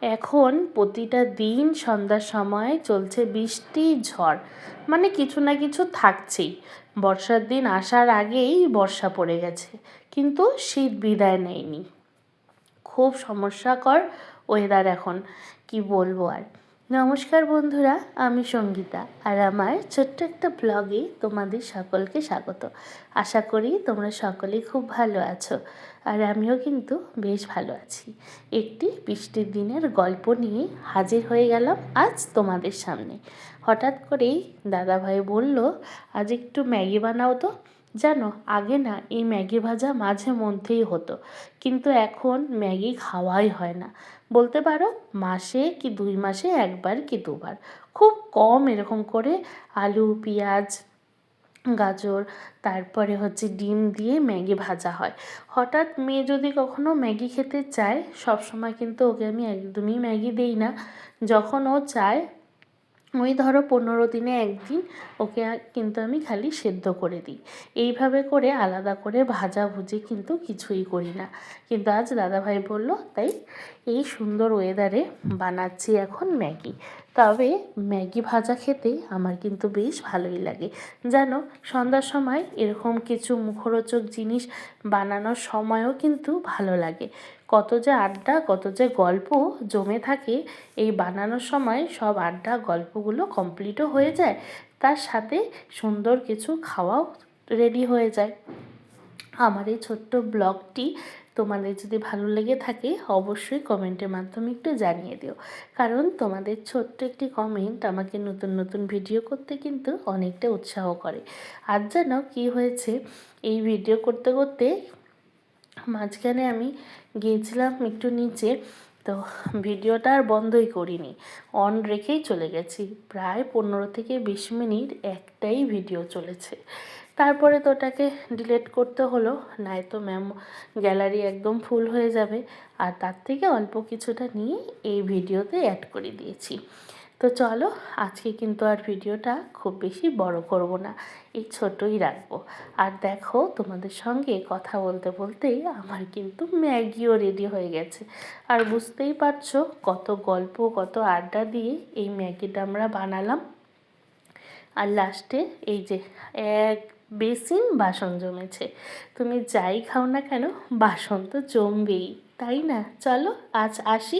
এখন প্রতিটা দিন সন্ধ্যার সময় চলছে বৃষ্টি ঝড়, মানে কিছু না কিছু থাকছেই। বর্ষার দিন আসার আগেই বর্ষা পড়ে গেছে, কিন্তু শীত বিদায় নেয়নি। খুব সমস্যাকর ওয়েদার এখন, কি বলবো আর। নমস্কার বন্ধুরা, আমি সঙ্গীতা, আর আমার ছোট্ট একটা ব্লগে তোমাদের সকলকে স্বাগত। আশা করি তোমরা সকলেই খুব ভালো আছো, আর আমিও কিন্তু বেশ ভালো আছি। একটি বৃষ্টির দিনের গল্প নিয়ে হাজির হয়ে গেলাম আজ তোমাদের সামনে। হঠাৎ করেই দাদাভাই বলল, আজ একটু ম্যাগি বানাও তো। জানো, আগে না এই ম্যাগি ভাজা মাঝে মধ্যেই হতো, কিন্তু এখন ম্যাগি খাওয়াই হয় না। বলতে পারো মাসে কি 2 মাসে একবার কি দুবার, খুব কম এরকম করে আলু পেঁয়াজ গাজর তারপরে ডিম দিয়ে ম্যাগি ভাজা হয়। হঠাৎ মেয়ে যদি কখনো ম্যাগি খেতে চায়, সবসময় কিন্তু ওকে আমি একদমই ম্যাগি দিই না। যখন ও চায়, ওই ধরো 15 দিনে একদিন ওকে কিন্তু আমি খালি সেদ্ধ করে দিই। এইভাবে করে আলাদা করে ভাজাভুজি কিন্তু কিছুই করি না। কিন্তু আজ দাদাভাই বলল, তাই এই সুন্দর ওয়েদারে বানাচ্ছি এখন ম্যাগি। তবে ম্যাগি ভাজা খেতে আমার কিন্তু বেশ ভালোই লাগে। জানো, সন্ধ্যার সময় এরকম কিছু মুখরোচক জিনিস বানানোর সময়ও কিন্তু ভালো লাগে। কত যে আড্ডা, কত যে গল্প জমে থাকে এই বানানোর সময়। সব আড্ডা গল্পগুলো কমপ্লিটও হয়ে যায়, তার সাথে সুন্দর কিছু খাওয়াও রেডি হয়ে যায়। আমার এই ছোট্ট ব্লগটি তোমাদের যদি ভালো লেগে থাকে, অবশ্যই কমেন্টের মাধ্যমে একটু জানিয়ে দিও, কারণ তোমাদের ছোট্ট একটি কমেন্ট আমাকে নতুন নতুন ভিডিও করতে কিন্তু অনেকটা উৎসাহ করে। আর জানো কী হয়েছে, এই ভিডিও করতে করতে মাঝখানে আমি গিয়েছিলাম একটু নিচে, তো ভিডিওটা আর বন্ধই করিনি, অন রেখেই চলে গেছি। প্রায় 15 থেকে 20 মিনিট একটাই ভিডিও চলেছে। তারপরে তো ওটাকে ডিলিট করতে হলো, নয়তো গ্যালারি একদম ফুল হয়ে যাবে। আর তার থেকে অল্প কিছুটা নিয়ে এই ভিডিওতে অ্যাড করে দিয়েছি। তো চলো, আজকে কিন্তু আর ভিডিওটা খুব বেশি বড় করব না, এই ছোটই রাখবো। আর দেখো, তোমাদের সঙ্গে কথা বলতে বলতেই আমার কিন্তু ম্যাগিও রেডি হয়ে গেছে। আর বুঝতেই পারছো কত গল্প কত আড্ডা দিয়ে এই ম্যাগিটা আমরা বানালাম। আর লাস্টে এই যে এক বেসিন বাসন জমেছে। তুমি যাই খাও না কেন, বাসন তো জমবেই, তাই না? চলো আজ আসি।